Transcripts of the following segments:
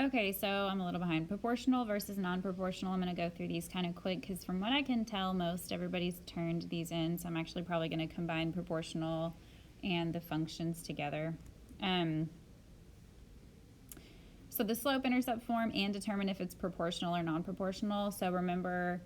Okay, so I'm a little behind. Proportional versus non-proportional. I'm going to go through these kind of quick because from what I can tell, most everybody's turned these in. So I'm actually probably going to combine proportional and the functions together. So the slope-intercept form and determine if it's proportional or non-proportional. So remember,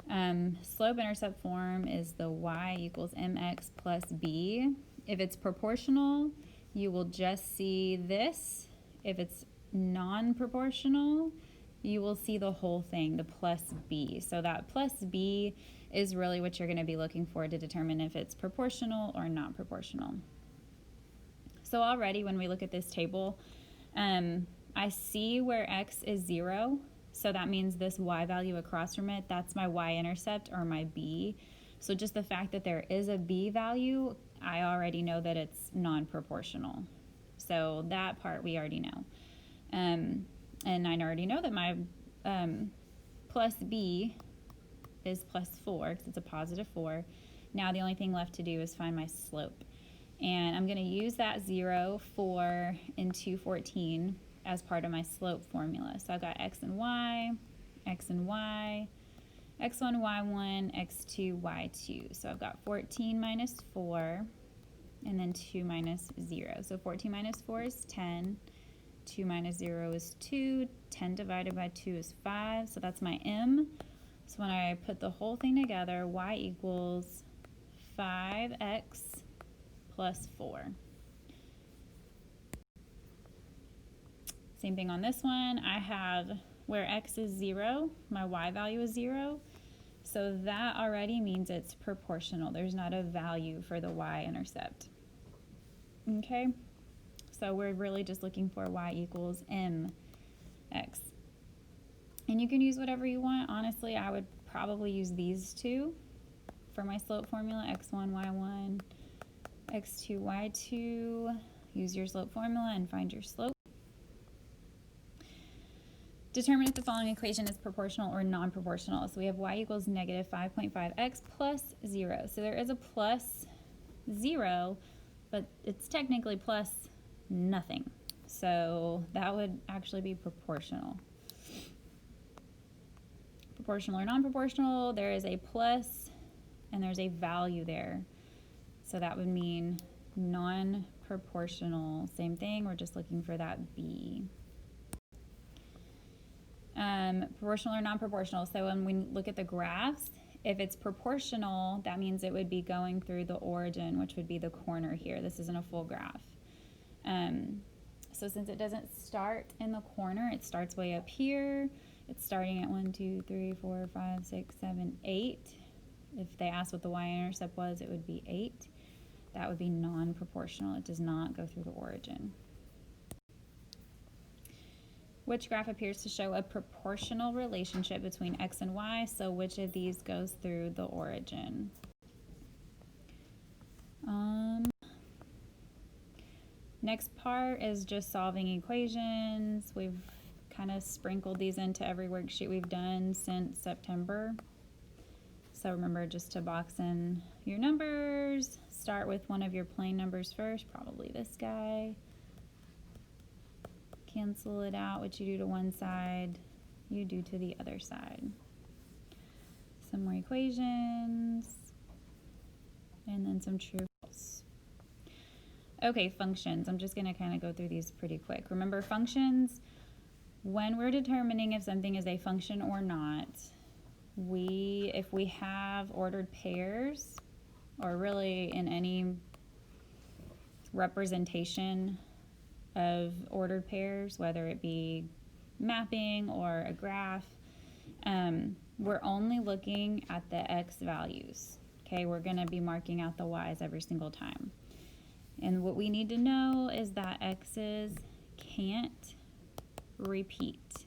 slope-intercept form is the y equals mx plus b. If it's proportional, you will just see this. If it's non-proportional, you will see the whole thing, the plus b. So that plus b is really what you're going to be looking for to determine if it's proportional or not proportional. So already when we look at this table, I see where x is 0, so that means this y value across from it, that's my y-intercept or my b. So just the fact that there is a b value, I already know that it's non-proportional. So that part we already know. And I already know that my plus b is plus 4 because it's a positive 4. Now the only thing left to do is find my slope. And I'm going to use that 0, 4, and 2, 14 as part of my slope formula. So I've got x and y, x1, y1, x2, y2. So I've got 14 minus 4, and then 2 minus 0. So 14 minus 4 is 10. 2 minus 0 is 2. 10 divided by 2 is 5. So that's my m. So when I put the whole thing together, y equals 5x plus 4. Same thing on this one. I have where x is 0, my y value is 0. So that already means it's proportional. There's not a value for the y-intercept. Okay? So we're really just looking for y equals mx. And you can use whatever you want. Honestly, I would probably use these two for my slope formula, x1, y1, x2, y2. Use your slope formula and find your slope. Determine if the following equation is proportional or non-proportional. So we have y equals negative 5.5x plus 0. So there is a plus 0, but it's technically plus nothing. So that would actually be proportional. Proportional or non-proportional, there is a plus and there's a value there. So that would mean non-proportional. Same thing, we're just looking for that b. Proportional or non-proportional. So when we look at the graphs, if it's proportional, that means it would be going through the origin, which would be the corner here. This isn't a full graph. So since it doesn't start in the corner, it starts way up here. It's starting at 1, 2, 3, 4, 5, 6, 7, 8. If they asked what the y-intercept was, it would be 8. That would be non-proportional. It does not go through the origin. Which graph appears to show a proportional relationship between x and y? So which of these goes through the origin? Next part is just solving equations. We've kind of sprinkled these into every worksheet we've done since September. So remember just to box in your numbers. Start with one of your plain numbers first, probably this guy. Cancel it out. What you do to one side, you do to the other side. Some more equations, and then some true false. Okay, functions. I'm just going to kind of go through these pretty quick. Remember, functions, when we're determining if something is a function or not, if we have ordered pairs, or really in any representation of ordered pairs, whether it be mapping or a graph, we're only looking at the x values. Okay, we're going to be marking out the y's every single time. And what we need to know is that x's can't repeat.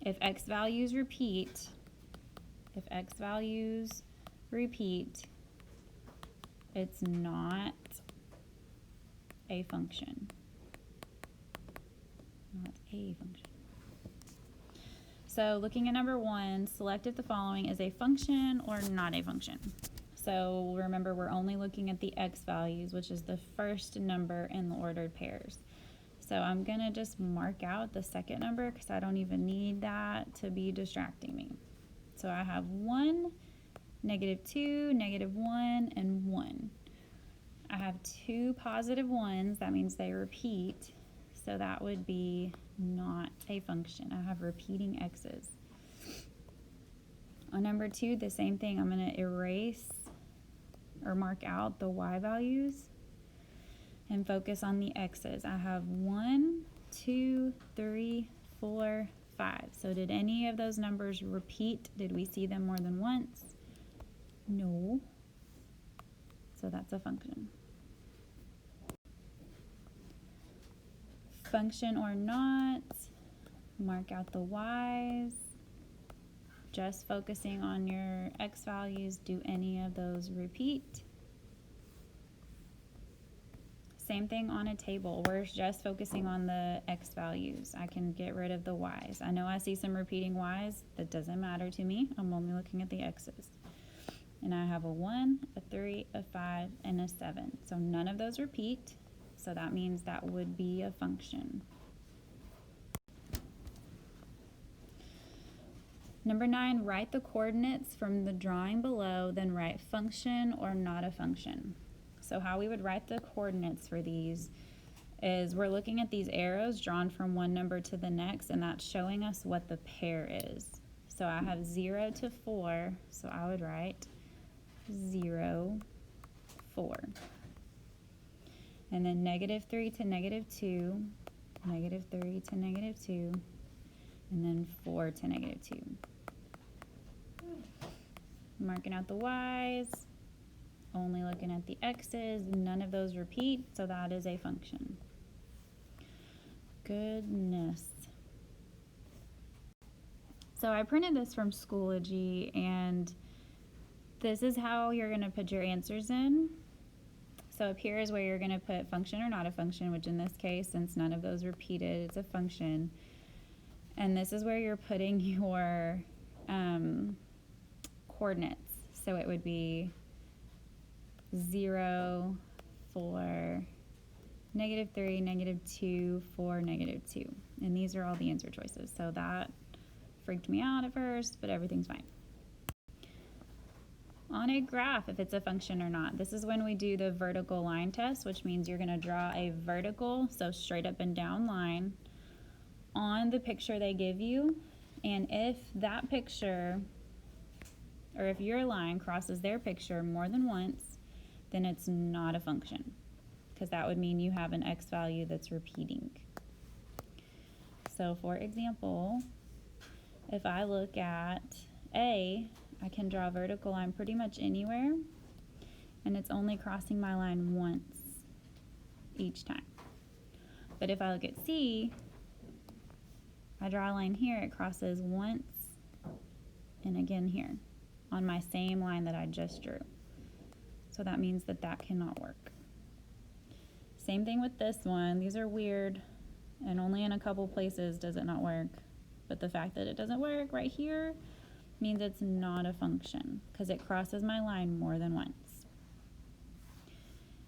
If x values repeat, it's not a function. Not a function. So looking at number 1, select if the following is a function or not a function. So remember, we're only looking at the x values, which is the first number in the ordered pairs. So I'm going to just mark out the second number because I don't even need that to be distracting me. So I have 1, -2, -1, and 1. I have 2 positive 1s. That means they repeat. So that would be not a function. I have repeating x's. On number 2, the same thing. I'm going to erase or mark out the y values and focus on the x's. I have 1, 2, 3, 4, 5. So did any of those numbers repeat? Did we see them more than once? No. So that's a function. Function or not, mark out the y's. Just focusing on your x values, do any of those repeat? Same thing on a table. We're just focusing on the x values. I can get rid of the y's. I know I see some repeating y's. That doesn't matter to me. I'm only looking at the x's. And I have a 1, a 3, a 5, and a 7. So none of those repeat. So that means that would be a function. Number 9, write the coordinates from the drawing below, then write function or not a function. So how we would write the coordinates for these is we're looking at these arrows drawn from one number to the next, and that's showing us what the pair is. So I have 0 to 4, so I would write 0, 4. And then -3 to -2, -3 to -2, and then 4 to -2. Marking out the y's, only looking at the x's, none of those repeat, so that is a function. Goodness. So I printed this from Schoology, and this is how you're going to put your answers in. So up here is where you're going to put function or not a function, which in this case, since none of those repeated, it's a function. And this is where you're putting your coordinates. So it would be 0, 4, -3, -2, 4, -2. And these are all the answer choices. So that freaked me out at first, but everything's fine. On a graph, if it's a function or not, this is when we do the vertical line test, which means you're going to draw a vertical, so straight up and down line on the picture they give you. And if that picture, or if your line crosses their picture more than once, then it's not a function, because that would mean you have an x value that's repeating. So for example, if I look at A, I can draw a vertical line pretty much anywhere, and it's only crossing my line once each time. But if I look at C, I draw a line here, it crosses once and again here on my same line that I just drew. So that means that that cannot work. Same thing with this one. These are weird, and only in a couple places does it not work. But the fact that it doesn't work right here means it's not a function, because it crosses my line more than once.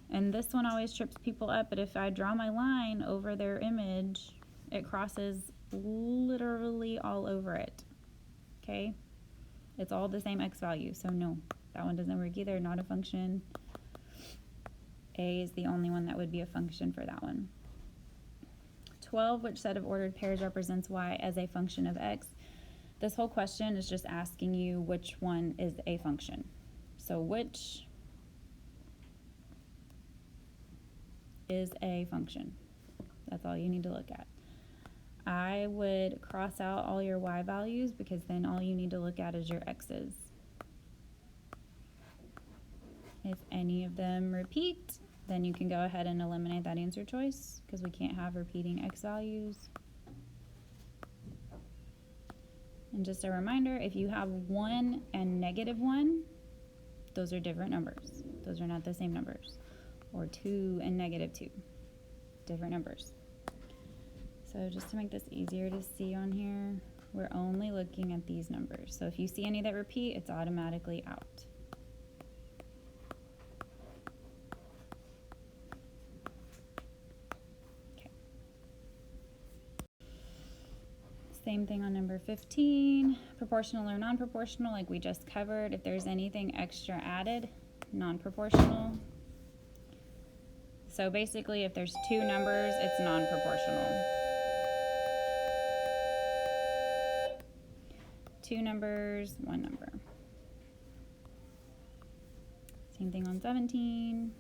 And this one always trips people up, but if I draw my line over their image, it crosses literally all over it. Okay? It's all the same x value, so no, that one doesn't work either, not a function. A is the only one that would be a function for that one. 12, which set of ordered pairs represents y as a function of x? This whole question is just asking you which one is a function. So which is a function? That's all you need to look at. I would cross out all your y values, because then all you need to look at is your x's. If any of them repeat, then you can go ahead and eliminate that answer choice, because we can't have repeating x values. And just a reminder, if you have 1 and -1, those are different numbers. Those are not the same numbers. Or 2 and -2, different numbers. So just to make this easier to see on here, we're only looking at these numbers. So if you see any that repeat, it's automatically out. Okay. Same thing on number 15, proportional or non-proportional, like we just covered. If there's anything extra added, non-proportional. So basically, if there's two numbers, it's non-proportional. Two numbers, one number. Same thing on 17.